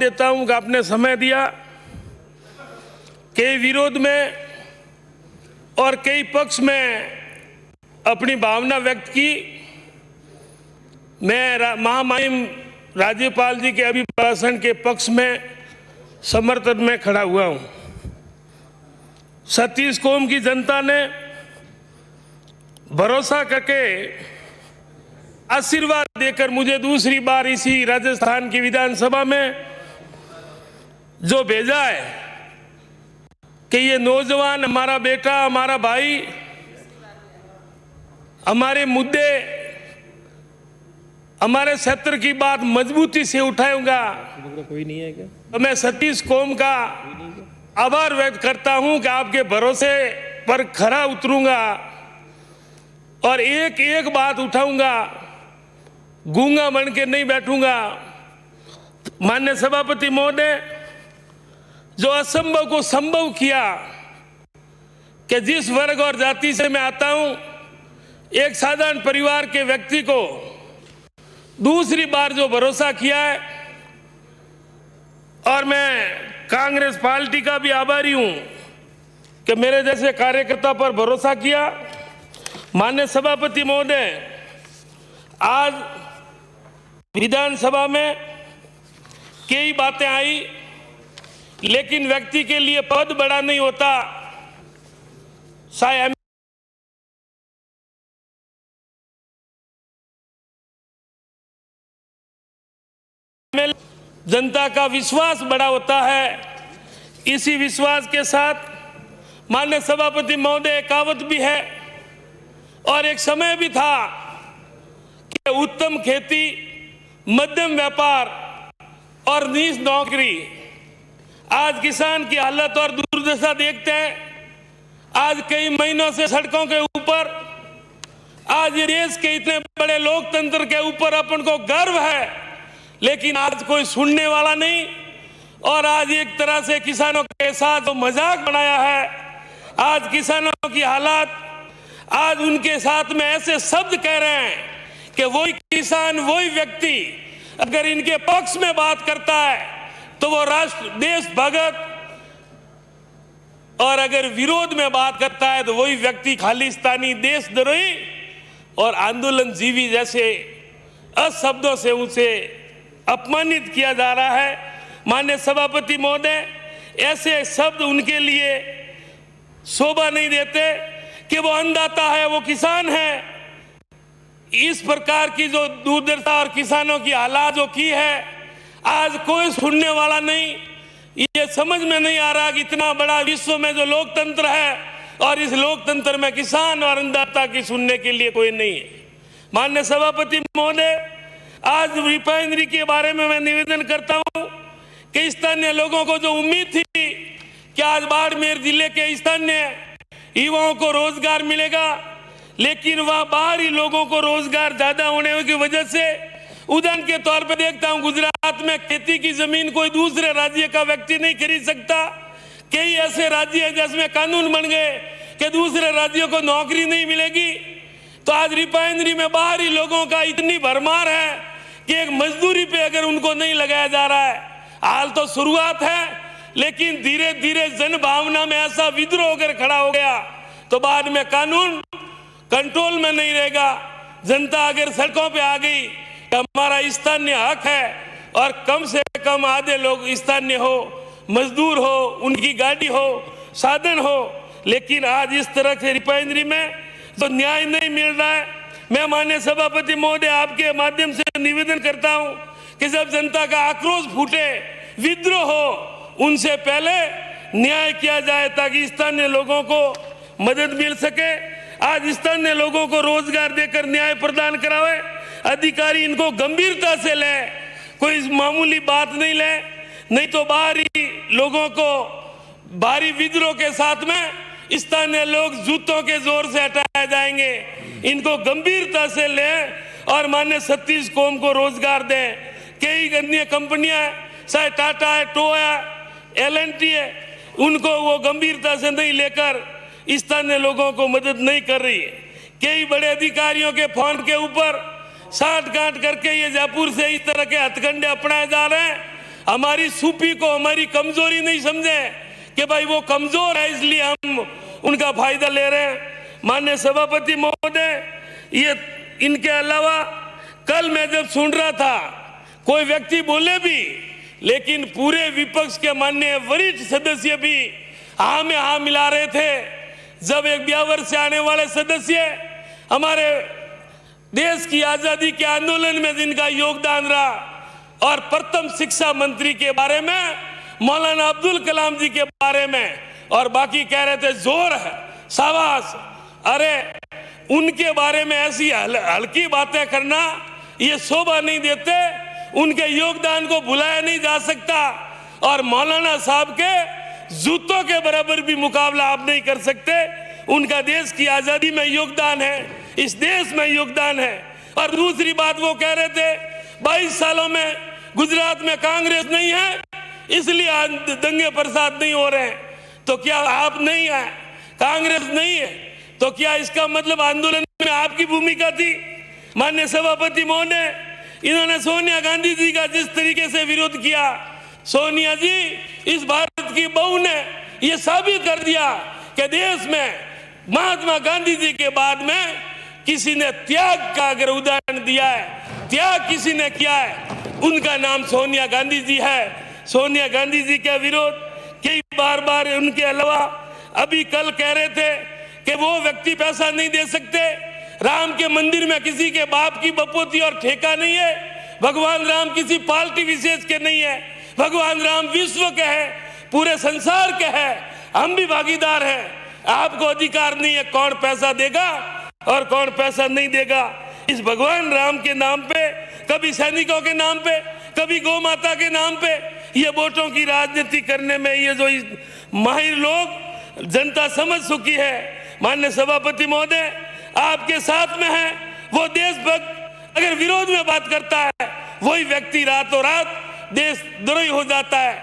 देता हूं कि आपने समय दिया, कई विरोध में और कई पक्ष में अपनी भावना व्यक्त की। मैं महामहिम राज्यपाल जी के अभिभाषण के पक्ष में समर्थन में खड़ा हुआ हूं। छत्तीस कौम की जनता ने भरोसा करके आशीर्वाद देकर मुझे दूसरी बार इसी राजस्थान की विधानसभा में जो भेजा है कि ये नौजवान, हमारा बेटा, हमारा भाई, हमारे मुद्दे, हमारे क्षेत्र की बात मजबूती से उठाऊंगा। कोई नहीं है क्या? तो मैं छत्तीस कौम का आभार व्यक्त करता हूं कि आपके भरोसे पर खरा उतरूंगा और एक एक बात उठाऊंगा, गूंगा बन के नहीं बैठूंगा। माननीय सभापति महोदय, जो असंभव को संभव किया कि जिस वर्ग और जाति से मैं आता हूं, एक साधारण परिवार के व्यक्ति को दूसरी बार जो भरोसा किया है, और मैं कांग्रेस पार्टी का भी आभारी हूं कि मेरे जैसे कार्यकर्ता पर भरोसा किया। माननीय सभापति महोदय, आज विधानसभा में कई बातें आई, लेकिन व्यक्ति के लिए पद बड़ा नहीं होता। शायद जनता का विश्वास बड़ा होता है। इसी विश्वास के साथ माननीय सभापति महोदय, कहावत भी है और एक समय भी था कि उत्तम खेती, मध्यम व्यापार और नीच नौकरी। आज किसान की हालत और दुर्दशा देखते हैं। आज कई महीनों से सड़कों के ऊपर, आज ये देश के इतने बड़े लोकतंत्र के ऊपर अपन को गर्व है, लेकिन आज कोई सुनने वाला नहीं। और आज एक तरह से किसानों के साथ तो मजाक बनाया है। आज किसानों की हालत, आज उनके साथ में ऐसे शब्द कह रहे हैं कि वही किसान, वही व्यक्ति अगर इनके पक्ष में बात करता है तो वो राष्ट्र देश भगत, और अगर विरोध में बात करता है तो वही व्यक्ति खालिस्तानी, देशद्रोही और आंदोलन जीवी जैसे अशब्दों से उनसे अपमानित किया जा रहा है। माननीय सभापति महोदय, ऐसे शब्द उनके लिए शोभा नहीं देते कि वो अन्नदाता है, वो किसान है। इस प्रकार की जो दुर्दशा और किसानों की हालात जो की है, आज कोई सुनने वाला नहीं। ये समझ में नहीं आ रहा कि इतना बड़ा विश्व में जो लोकतंत्र है और इस लोकतंत्र में किसान और अन्नदाता की सुनने के लिए कोई नहीं है। माननीय सभापति महोदय, आज रिफाइनरी के बारे में मैं निवेदन करता हूं कि स्थानीय लोगों को जो उम्मीद थी कि आज बाड़मेर जिले के स्थानीय युवाओं को रोजगार मिलेगा, लेकिन वहां बाहरी लोगों को रोजगार ज्यादा होने की वजह से, उदाहरण के तौर पर देखता हूं, गुजरात में खेती की जमीन कोई दूसरे राज्य का व्यक्ति नहीं खरीद सकता। कई ऐसे राज्य हैं जिसमें कानून बन गए कि दूसरे राज्यों को नौकरी नहीं मिलेगी। तो आज रिफाइनरी में बाहरी लोगों का इतनी भरमार है कि एक मजदूरी पे अगर उनको नहीं लगाया जा रहा है। हाल तो शुरुआत है, लेकिन धीरे धीरे जन भावना में ऐसा विद्रोह होकर खड़ा हो गया तो बाद में कानून कंट्रोल में नहीं रहेगा। जनता अगर सड़कों पे आ गई कि हमारा स्थानीय हक है, और कम से कम आधे लोग स्थानीय हो, मजदूर हो, उनकी गाड़ी हो, साधन हो, लेकिन आज इस तरह से रिफाइनरी में तो न्याय नहीं मिल रहा है। मैं माननीय सभापति महोदय, आपके माध्यम से निवेदन करता हूं कि जब जनता का आक्रोश फूटे, विद्रोह हो, उनसे पहले न्याय किया जाए ताकि स्थानीय लोगों को मदद मिल सके। आज स्थानीय लोगों को रोजगार देकर न्याय प्रदान करावे, अधिकारी इनको गंभीरता से ले, कोई मामूली बात नहीं ले, नहीं तो बाहरी लोगों को भारी विद्रोह के साथ में स्थानीय लोग जूतों के जोर से हटाए जाएंगे। इनको गंभीरता से लें और माननीय छत्तीस कौम को रोजगार दें। कई अन्य कंपनियां, चाहे टाटा है, टो है, LNT है, उनको वो गंभीरता से नहीं लेकर स्थानीय लोगों को मदद नहीं कर रही है। कई बड़े अधिकारियों के फोन के ऊपर साठ गांठ करके ये जयपुर से इस तरह के हथकंडे अपनाए जा रहे हैं हमारी सूफी को हमारी कमजोरी नहीं समझे कि भाई वो कमजोर है इसलिए हम उनका फायदा ले रहे हैं। माननीय सभापति महोदय, ये इनके अलावा कल मैं जब सुन रहा था, कोई व्यक्ति बोले भी, लेकिन पूरे विपक्ष के माननीय वरिष्ठ सदस्य भी हाँ में हाँ मिला रहे थे। जब एक ब्यावर से आने वाले सदस्य हमारे देश की आजादी के आंदोलन में जिनका योगदान रहा और प्रथम शिक्षा मंत्री के बारे में, मौलाना अब्दुल कलाम जी के बारे में, और बाकी कह रहे थे जोर है, शाबाश। अरे उनके बारे में ऐसी हल्की बातें करना ये शोभा नहीं देते। उनके योगदान को भुलाया नहीं जा सकता और मौलाना साहब के जूतों के बराबर भी मुकाबला आप नहीं कर सकते। उनका देश की आजादी में योगदान है, इस देश में योगदान है। और दूसरी बात वो कह रहे थे 22 सालों में गुजरात में कांग्रेस नहीं है इसलिए दंगे फसाद नहीं हो रहे हैं। तो क्या आप नहीं है, कांग्रेस नहीं है, तो क्या इसका मतलब आंदोलन में आपकी भूमिका थी? माननीय सभापति महोदय, इन्होंने सोनिया गांधी जी का जिस तरीके से विरोध किया, सोनिया जी इस भारत की बहू ने यह साबित कर दिया कि देश में महात्मा गांधी जी के बाद में किसी ने त्याग का अगर उदाहरण दिया है, त्याग किसी ने किया है, उनका नाम सोनिया गांधी जी है। सोनिया गांधी जी का विरोध कई बार उनके अलावा अभी कल कह रहे थे कि वो व्यक्ति पैसा नहीं दे सकते। राम के मंदिर में किसी के बाप की बपोती और ठेका नहीं है। भगवान राम किसी पार्टी विशेष के नहीं है, भगवान राम विश्व के हैं, पूरे संसार के हैं, हम भी भागीदार हैं। आपको अधिकार नहीं है कौन पैसा देगा और कौन पैसा नहीं देगा। इस भगवान राम के नाम पे, कभी सैनिकों के नाम पे, कभी गौ माता के नाम पे, ये वोटों की राजनीति करने में ये जो माहिर लोग जनता समझ चुकी है। माननीय सभापति महोदय, आपके साथ में है वो देशभक्त, अगर विरोध में बात करता है वही व्यक्ति रातों रात देशद्रोही हो जाता है।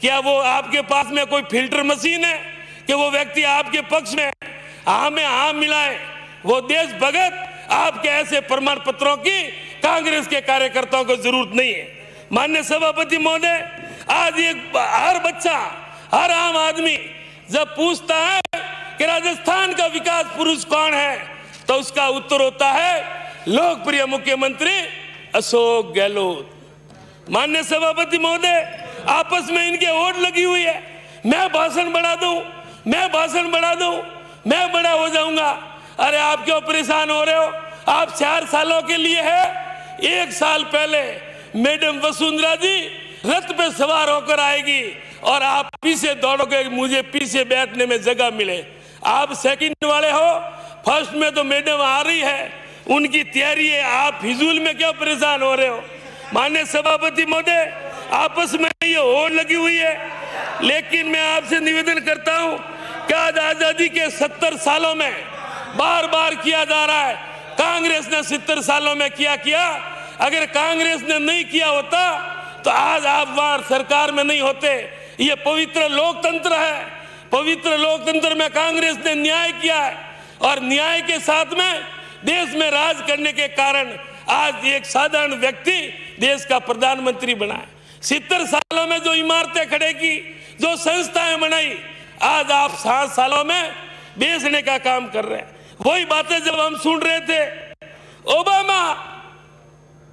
क्या वो आपके पास में कोई फिल्टर मशीन है कि वो व्यक्ति आपके पक्ष में हाँ में हाँ मिलाए? वो देशभक्त आपके ऐसे प्रमाण पत्रों की कांग्रेस के कार्यकर्ताओं को जरूरत नहीं है। माननीय सभापति महोदय, आज एक हर बच्चा, हर आम आदमी जब पूछता है कि राजस्थान का विकास पुरुष कौन है, तो उसका उत्तर होता है लोकप्रिय मुख्यमंत्री अशोक गहलोत। माननीय सभापति महोदय, आपस में इनके वोट लगी हुई है, मैं भाषण बढ़ा दूं, मैं भाषण बढ़ा दूं, मैं बड़ा हो जाऊंगा। अरे आप क्यों परेशान हो रहे हो? आप 4 सालों के लिए है। 1 साल पहले मैडम वसुंधरा जी रथ पे सवार होकर आएगी और आप पीछे दौड़ोगे, मुझे पीछे बैठने में जगह मिले। आप सेकंड वाले हो, फर्स्ट में तो मैडम आ रही है, उनकी तैयारी है, आप फिजूल में क्यों परेशान हो रहे हो? माननीय सभापति महोदय, आपस में ये होड़ लगी हुई है। लेकिन मैं आपसे निवेदन करता हूं कि आज आजादी के 70 सालों में बार बार किया जा रहा है, कांग्रेस ने 70 सालों में किया। अगर कांग्रेस ने नहीं किया होता तो आज आप वहां सरकार में नहीं होते। ये पवित्र लोकतंत्र है, पवित्र लोकतंत्र में कांग्रेस ने न्याय किया है और न्याय के साथ में देश में राज करने के कारण आज एक साधारण व्यक्ति देश का प्रधानमंत्री बना है। 70 सालों में जो इमारतें खड़े की, जो संस्थाएं बनाई, आज आप 7 सालों में बेचने का काम कर रहे हैं। वही बातें जब हम सुन रहे थे,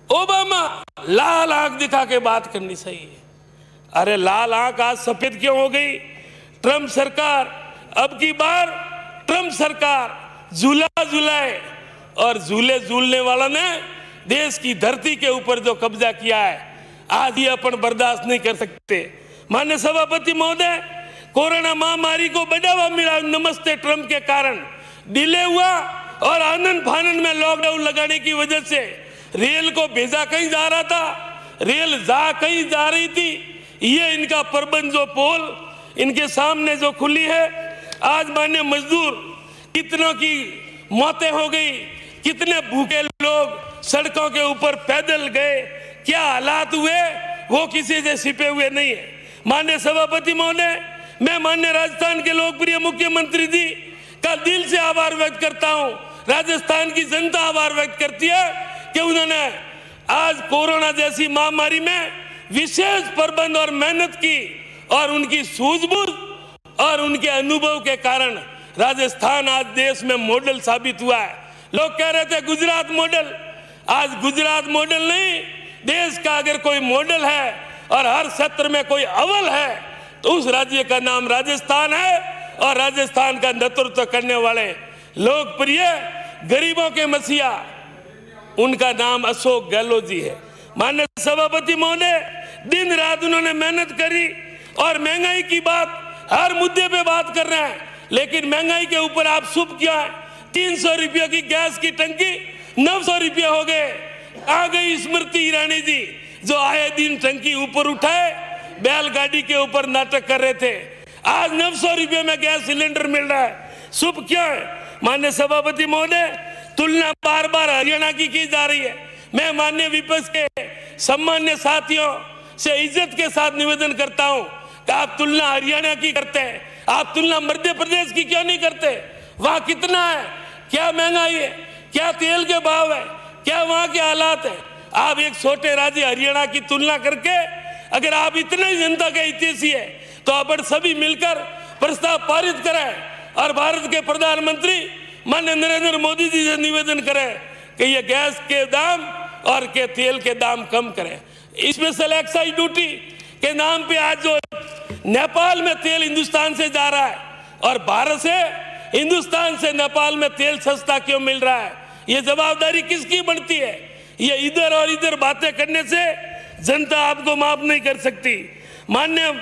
ओबामा लाल आंख दिखा के बात करनी सही है। अरे लाल आंख आज सफेद क्यों हो गई? ट्रंप सरकार, अब की बार ट्रंप सरकार झूला झूलाए और झूले झूलने वाला ने देश की धरती के ऊपर जो कब्जा किया है, आज ये अपन बर्दाश्त नहीं कर सकते। माननीय सभापति महोदय, कोरोना महामारी को बढ़ावा मिला नमस्ते ट्रंप के कारण, डिले हुआ और आनंद फानंद में लॉकडाउन लगाने की वजह से रेल को भेजा कहीं जा रहा था, रेल कहीं जा रही थी। ये इनका प्रबंध, जो पोल इनके सामने जो खुली है, आज माननीय मजदूर कितनों की मौतें हो गई, कितने भूखे लोग सड़कों के ऊपर पैदल गए, क्या हालात हुए, वो किसी से छिपे हुए नहीं है। माननीय सभापति महोदय, मैं माननीय राजस्थान के लोकप्रिय मुख्यमंत्री जी का दिल से आभार व्यक्त करता हूं। राजस्थान की जनता आभार व्यक्त करती है कि उन्होंने आज कोरोना जैसी महामारी में विशेष प्रबंध और मेहनत की और उनकी सूझबूझ और उनके अनुभव के कारण राजस्थान आज देश में मॉडल साबित हुआ है। लोग कह रहे थे गुजरात मॉडल, आज गुजरात मॉडल नहीं, देश का अगर कोई मॉडल है और हर क्षेत्र में कोई अव्वल है तो उस राज्य का नाम राजस्थान है। और राजस्थान का नेतृत्व करने वाले लोकप्रिय गरीबों के मसीहा, उनका नाम अशोक गहलोत जी है। माननीय सभापति महोदय, दिन रात उन्होंने मेहनत करी और महंगाई की बात हर मुद्दे पे बात कर रहे हैं, लेकिन महंगाई के ऊपर आप शुभ क्या है? 300 रुपये की गैस की टंकी 900 रुपये हो गए। आ गई स्मृति ईरानी जी, जो आए दिन टंकी ऊपर उठाए बैलगाड़ी के ऊपर नाटक कर रहे थे, आज 900 रुपये में गैस सिलेंडर मिल रहा है। शुभ क्या है? माननीय सभापति महोदय, तुलना बार बार हरियाणा की जा रही है। मैं माननीय विपक्ष के सम्मान्य साथियों से इज्जत के साथ निवेदन करता हूं कि आप तुलना हरियाणा की करते हैं, आप तुलना मध्य प्रदेश की क्यों नहीं करते? वहां कितना है, क्या महंगाई है, क्या तेल के भाव है, क्या वहां के हालात है? आप एक छोटे राज्य हरियाणा की तुलना करके अगर आप इतने ही जनता के हितैषी है तो अपन सभी मिलकर प्रस्ताव पारित करें और भारत के प्रधानमंत्री माननीय नरेंद्र मोदी जी से निवेदन करें कि ये गैस के दाम और के तेल के दाम कम करें। स्पेशल एक्साइज ड्यूटी के नाम पे आज जो नेपाल में तेल हिंदुस्तान से जा रहा है और भारत से हिंदुस्तान से नेपाल में तेल सस्ता क्यों मिल रहा है? ये जवाबदारी किसकी बनती है? ये इधर और इधर बातें करने से जनता आपको माफ नहीं कर सकती। माननीय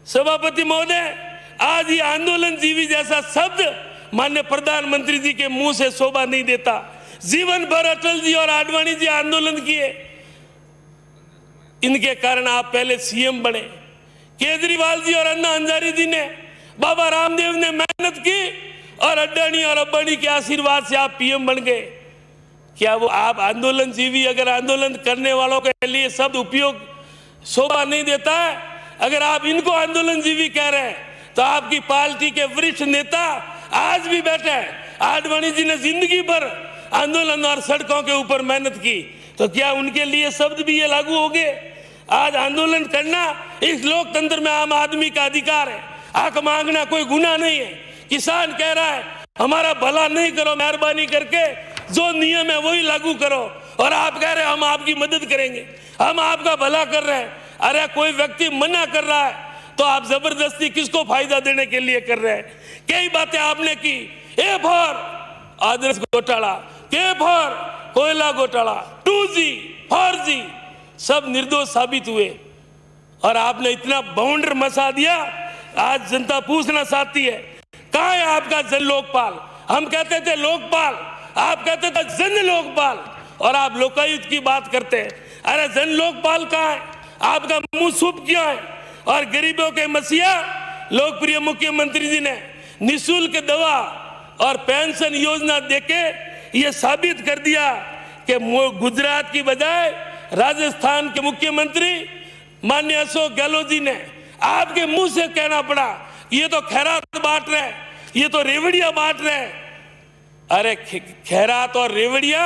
सभापति महोदय, आज ये आंदोलन जीवी जैसा शब्द माननीय प्रधानमंत्री जी के मुंह से शोभा नहीं देता। जीवन भर अटल जी और आडवाणी जी आंदोलन किए, इनके कारण आप पहले सीएम बने। केजरीवाल जी और अन्ना हजारे जी ने, बाबा रामदेव ने मेहनत की और अड्डानी और अब्बानी के आशीर्वाद से आप पीएम बन गए। क्या वो आप आंदोलन जीवी, अगर आंदोलन करने वालों के लिए शब्द उपयोग शोभा नहीं देता है, अगर आप इनको आंदोलन जीवी कह रहे हैं तो आपकी पार्टी के वरिष्ठ नेता आज भी बैठे हैं। आडवाणी जी ने जिंदगी भर आंदोलन और सड़कों के ऊपर मेहनत की, तो क्या उनके लिए शब्द भी ये लागू हो गए? आज आंदोलन करना इस लोकतंत्र में आम आदमी का अधिकार है। हक मांगना कोई गुनाह नहीं है। किसान कह रहा है हमारा भला नहीं करो, मेहरबानी करके जो नियम है वही लागू करो, और आप कह रहे हैं हम आपकी मदद करेंगे, हम आपका भला कर रहे हैं। अरे कोई व्यक्ति मना कर रहा है तो आप जबरदस्ती किसको फायदा देने के लिए कर रहे हैं? कई बातें आपने की, ए फॉर आदर्श घोटाला, के फॉर कोयला घोटाला, 2G 4G सब निर्दोष साबित हुए और आपने इतना बाउंडर मचा दिया। आज जनता पूछना चाहती है कहाँ है आपका जन लोकपाल? हम कहते थे लोकपाल, आप कहते थे जन लोकपाल, और आप लोकायुक्त की बात करते हैं। अरे जन लोकपाल कहाँ है? आपका मुंह सूप क्यों है? और गरीबों के मसीहा लोकप्रिय मुख्यमंत्री जी ने निःशुल्क दवा और पेंशन योजना देके ये साबित कर दिया कि गुजरात की बजाय राजस्थान के मुख्यमंत्री माननीय अशोक गहलोत जी ने आपके मुंह से कहना पड़ा ये तो खैरात बांट रहे हैं, ये तो रेवड़िया बांट रहे हैं। अरे खैरात और रेवड़िया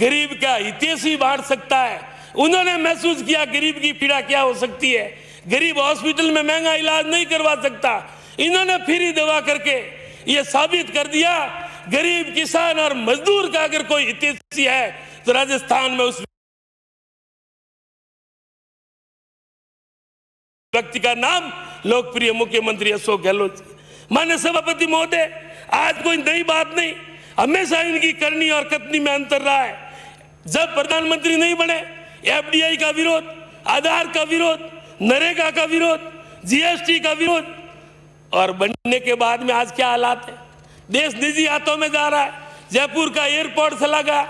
गरीब का हितैषी बांट सकता है। उन्होंने महसूस किया गरीब की पीड़ा क्या हो सकती है। गरीब हॉस्पिटल में महंगा इलाज नहीं करवा सकता, इन्होंने फ्री दवा करके ये साबित कर दिया गरीब किसान और मजदूर का अगर कोई हितैषी है तो राजस्थान में उस व्यक्ति का नाम लोकप्रिय मुख्यमंत्री अशोक गहलोत। माननीय सभापति महोदय, आज कोई नई बात नहीं, हमेशा इनकी करनी और कथनी में अंतर रहा है। जब प्रधानमंत्री नहीं बने FDI का विरोध, आधार का विरोध, नरेगा का विरोध, GST का विरोध, और बनने के बाद में आज क्या हालात है? देश निजी हाथों में जा रहा है। जयपुर का एयरपोर्ट चला गया,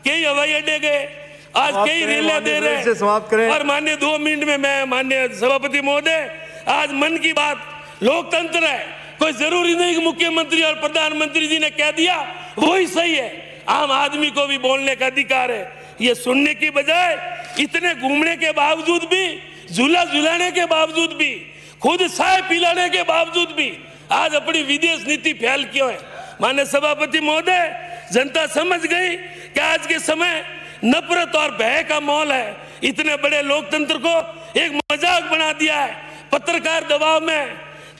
कई हवाई अड्डे गए, आज कई रेलें दे रहे हैं। और माननीय 2 मिनट में मैं माननीय सभापति महोदय, आज मन की बात लोकतंत्र है, कोई जरूरी नहीं कि मुख्यमंत्री और प्रधानमंत्री जी ने कह दिया वही सही है। आम आदमी को भी बोलने का अधिकार है। ये सुनने की बजाय इतने घूमने के बावजूद भी, झूला झुलाने के बावजूद भी, खुद चाय पिलाने के बावजूद भी आज अपनी विदेश नीति फैल क्यों है? माननीय सभापति महोदय, जनता समझ गई कि आज के समय नफरत और भय का माहौल है। इतने बड़े लोकतंत्र को एक मजाक बना दिया है। पत्रकार दबाव में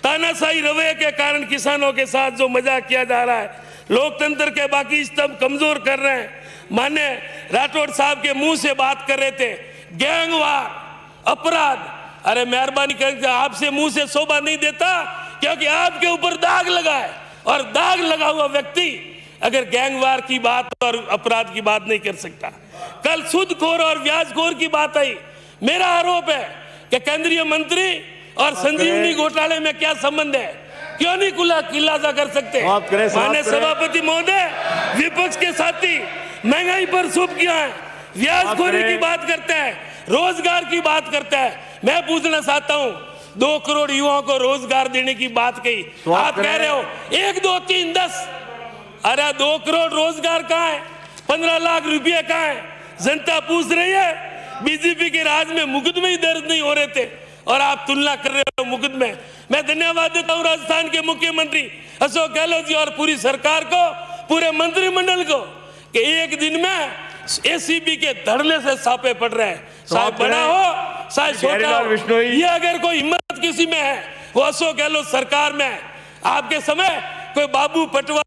तानाशाही रवैये के कारण किसानों के साथ जो मजाक किया जा रहा है, लोकतंत्र के बाकी स्तंभ कमजोर कर रहे हैं। माने राठौड़ साहब के मुंह से बात कर रहे थे गैंगवार, अपराध। अरे मेहरबानी करके आपसे मुंह से शोभा नहीं देता, क्योंकि आपके ऊपर दाग लगा है, और दाग लगा हुआ व्यक्ति अगर गैंगवार की बात और अपराध की बात नहीं कर सकता। कल सूदखोर और ब्याजखोर की बात आई। मेरा आरोप है कि केंद्रीय मंत्री और संजीवनी घोटाले में क्या संबंध है, क्यों नहीं खुलासा कर सकते? माननीय सभापति महोदय, विपक्ष के साथी महंगाई पर सूप किया है, ब्याजखोरी की बात करते हैं, रोजगार की बात करते हैं। मैं पूछना चाहता हूं, 2 करोड़ युवाओं को रोजगार देने की बात कही, आप कह रहे हो 1 2 3 10। अरे 2 करोड़ रोजगार कहाँ है? 15 लाख रुपये कहाँ है? जनता पूछ रही है। बीजेपी के राज में मुकदमे ही दर्ज नहीं हो रहे थे, और आप तुलना कर रहे हो मुकदमे। मैं धन्यवाद देता हूं राजस्थान के मुख्यमंत्री अशोक गहलोत जी और पूरी सरकार को, पूरे मंत्रिमंडल को, कि एक दिन में एसीबी के धरने से छापे पड़ रहे हैं। चाहे बड़ा हो चाहे छोटा हो, ये अगर कोई हिम्मत किसी में है वो अशोक गहलोत सरकार में है। आपके समय कोई बाबू पटवा